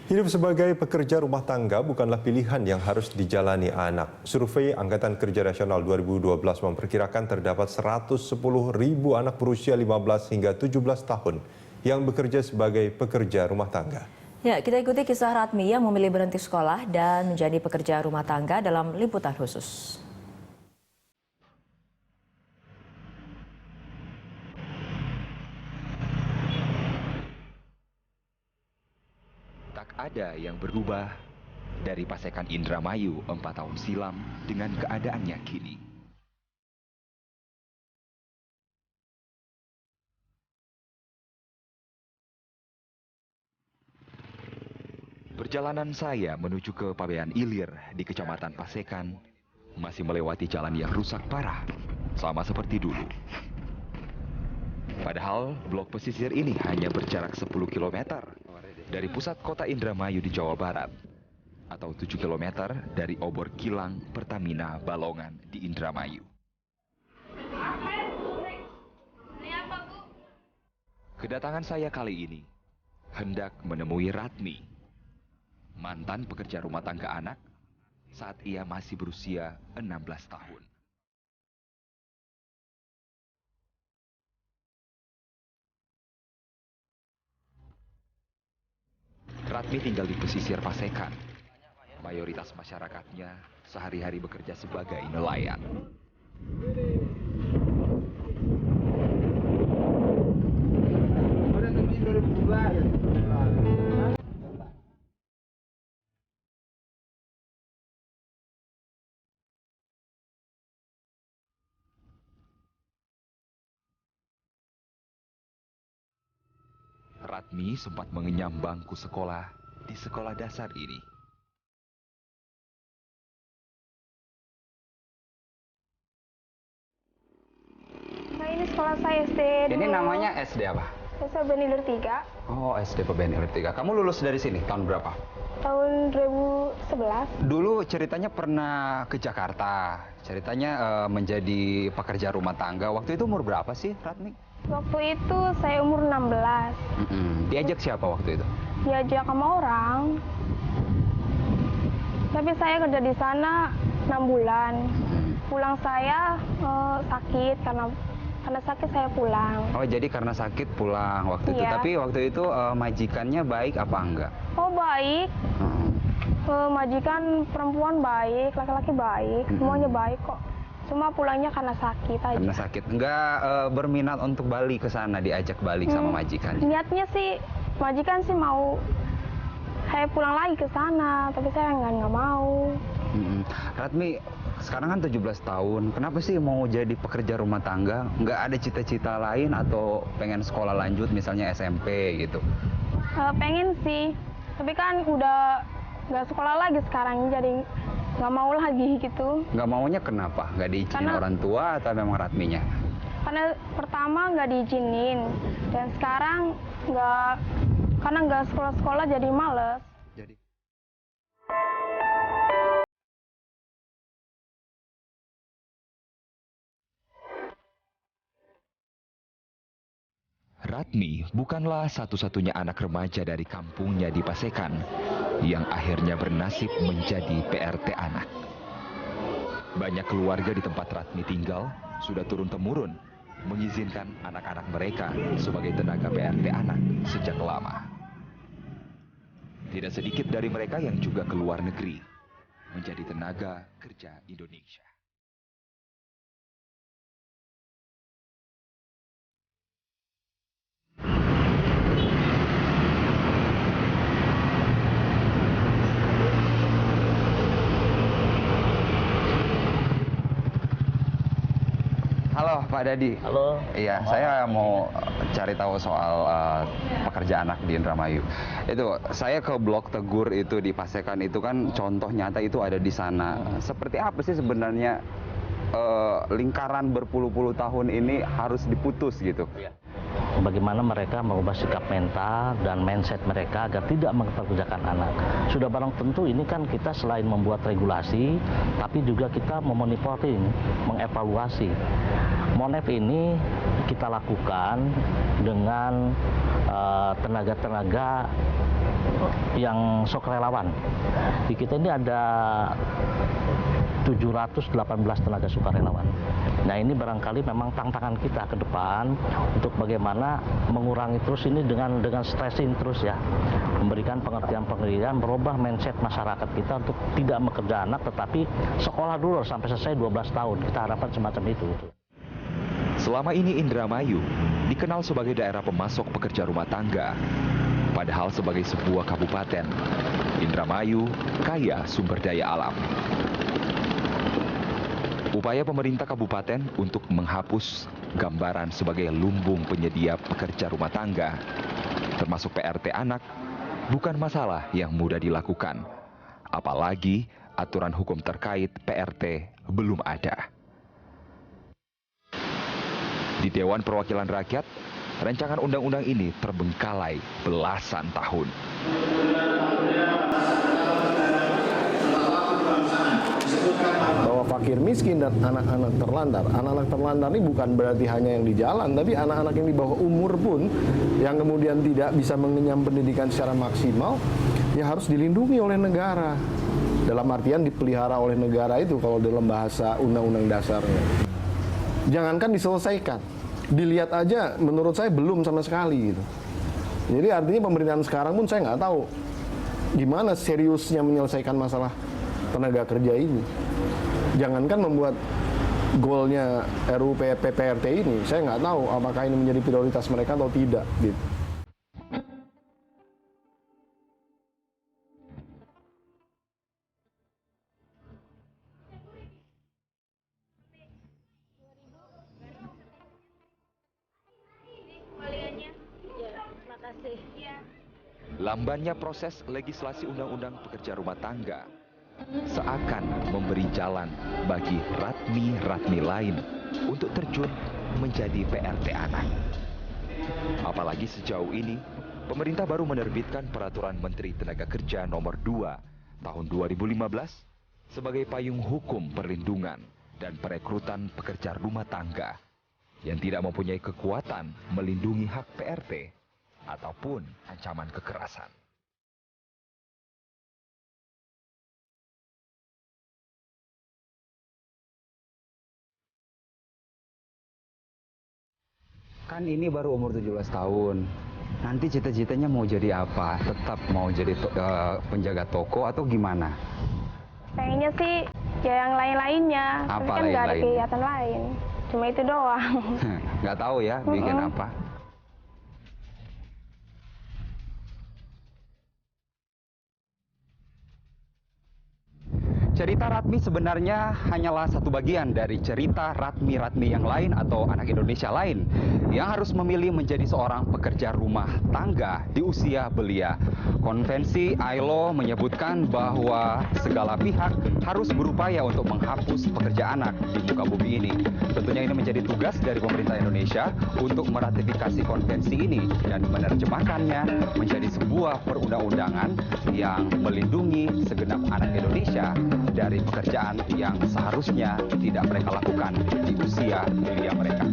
Hidup sebagai pekerja rumah tangga bukanlah pilihan yang harus dijalani anak. Survei Angkatan Kerja Nasional 2012 memperkirakan terdapat 110.000 anak berusia 15 hingga 17 tahun yang bekerja sebagai pekerja rumah tangga. Ya, kita ikuti kisah Ratmi yang memilih berhenti sekolah dan menjadi pekerja rumah tangga dalam liputan khusus. Tak ada yang berubah dari Pasekan Indramayu 4 tahun silam dengan keadaannya kini. Perjalanan saya menuju ke Pabean Ilir di Kecamatan Pasekan masih melewati jalan yang rusak parah, sama seperti dulu. Padahal blok pesisir ini hanya berjarak 10 km dari pusat kota Indramayu di Jawa Barat, atau 7 km dari obor kilang Pertamina Balongan di Indramayu. Kedatangan saya kali ini hendak menemui Ratmi, mantan pekerja rumah tangga anak saat ia masih berusia 16 tahun. Ratmi tinggal di pesisir Pasekan. Mayoritas masyarakatnya sehari-hari bekerja sebagai nelayan. Ratmi sempat mengenyam bangku sekolah di sekolah dasar ini. Nah, ini sekolah saya SD. Ini namanya SD apa? SD Benilir 3. Oh, SD Pebenilir 3. Kamu lulus dari sini tahun berapa? Tahun 2011. Dulu ceritanya pernah ke Jakarta. Ceritanya menjadi pekerja rumah tangga. Waktu itu umur berapa sih, Ratmi? Waktu itu saya umur 16. Diajak siapa waktu itu? Diajak sama orang. Tapi saya kerja di sana 6 bulan. Pulang saya sakit karena sakit saya pulang. Oh, jadi karena sakit pulang waktu itu. Iya. Tapi waktu itu majikannya baik apa enggak? Oh, baik. Majikan perempuan baik, laki-laki baik, semuanya baik kok. Cuma pulangnya karena sakit aja. Karena sakit. Enggak berminat untuk balik ke sana, diajak balik sama majikan. Niatnya sih, majikan sih mau saya pulang lagi ke sana, tapi saya nggak mau. Ratmi, sekarang kan 17 tahun. Kenapa sih mau jadi pekerja rumah tangga? Nggak ada cita-cita lain atau pengen sekolah lanjut misalnya SMP gitu? Pengen sih, tapi kan udah nggak sekolah lagi sekarang, jadi nggak mau lagi gitu. Nggak maunya kenapa? Nggak diizinin orang tua atau memang Ratminya? Karena pertama nggak diizinin, dan sekarang karena nggak sekolah-sekolah jadi males. Ratmi bukanlah satu-satunya anak remaja dari kampungnya di Pasekan yang akhirnya bernasib menjadi PRT anak. Banyak keluarga di tempat Ratmi tinggal sudah turun-temurun mengizinkan anak-anak mereka sebagai tenaga PRT anak sejak lama. Tidak sedikit dari mereka yang juga keluar negeri menjadi tenaga kerja Indonesia. Halo Pak Dadi. Halo. Iya, saya mau cari tahu soal pekerja anak di Indramayu. Itu saya ke Blok Tegur itu di Pasekan itu kan contoh nyata itu ada di sana. Seperti apa sih sebenarnya lingkaran berpuluh-puluh tahun ini harus diputus gitu? Bagaimana mereka mengubah sikap mental dan mindset mereka agar tidak mempekerjakan anak. Sudah barang tentu ini kan kita selain membuat regulasi, tapi juga kita memonitoring, mengevaluasi. Monef ini kita lakukan dengan tenaga-tenaga yang sukarelawan. Di kita ini ada 718 tenaga sukarelawan. Nah ini barangkali memang tantangan kita ke depan untuk bagaimana mengurangi terus ini dengan stressing terus ya. Memberikan pengertian-pengertian, merubah mindset masyarakat kita untuk tidak bekerja anak tetapi sekolah dulu sampai selesai 12 tahun. Kita harapkan semacam itu. Selama ini Indramayu dikenal sebagai daerah pemasok pekerja rumah tangga. Padahal sebagai sebuah kabupaten, Indramayu kaya sumber daya alam. Upaya pemerintah kabupaten untuk menghapus gambaran sebagai lumbung penyedia pekerja rumah tangga, termasuk PRT anak, bukan masalah yang mudah dilakukan. Apalagi aturan hukum terkait PRT belum ada. Di Dewan Perwakilan Rakyat, rancangan undang-undang ini terbengkalai belasan tahun. Bahwa fakir miskin dan anak-anak terlantar. Anak-anak terlantar ini bukan berarti hanya yang di jalan, tapi anak-anak yang di bawah umur pun yang kemudian tidak bisa mengenyam pendidikan secara maksimal, ya harus dilindungi oleh negara. Dalam artian dipelihara oleh negara itu kalau dalam bahasa undang-undang dasarnya. Jangankan diselesaikan, dilihat aja menurut saya belum sama sekali gitu. Jadi artinya pemerintahan sekarang pun saya nggak tahu gimana seriusnya menyelesaikan masalah tenaga kerja ini. Jangankan membuat goalnya RUU PPRT ini, saya nggak tahu apakah ini menjadi prioritas mereka atau tidak gitu. Lambannya proses legislasi undang-undang pekerja rumah tangga seakan memberi jalan bagi ratmi-ratmi lain untuk terjun menjadi PRT anak. Apalagi sejauh ini, pemerintah baru menerbitkan Peraturan Menteri Tenaga Kerja Nomor 2 Tahun 2015 sebagai payung hukum perlindungan dan perekrutan pekerja rumah tangga yang tidak mempunyai kekuatan melindungi hak PRT ataupun ancaman kekerasan. Kan ini baru umur 17 tahun. Nanti cita-citanya mau jadi apa? Tetap mau jadi penjaga toko atau gimana? Pengennya sih ya yang lain-lainnya. Tapi Apa kan nggak ada lain-lainnya? kegiatan lain. Cuma itu doang. Nggak tahu ya bikin apa. Cerita Ratmi sebenarnya hanyalah satu bagian dari cerita ratmi-ratmi yang lain atau anak Indonesia lain yang harus memilih menjadi seorang pekerja rumah tangga di usia belia. Konvensi ILO menyebutkan bahwa segala pihak harus berupaya untuk menghapus pekerja anak di muka bumi ini. Tentunya ini menjadi tugas dari pemerintah Indonesia untuk meratifikasi konvensi ini dan menerjemahkannya menjadi sebuah perundang-undangan yang melindungi segenap anak Indonesia dari pekerjaan yang seharusnya tidak mereka lakukan di usia belia mereka.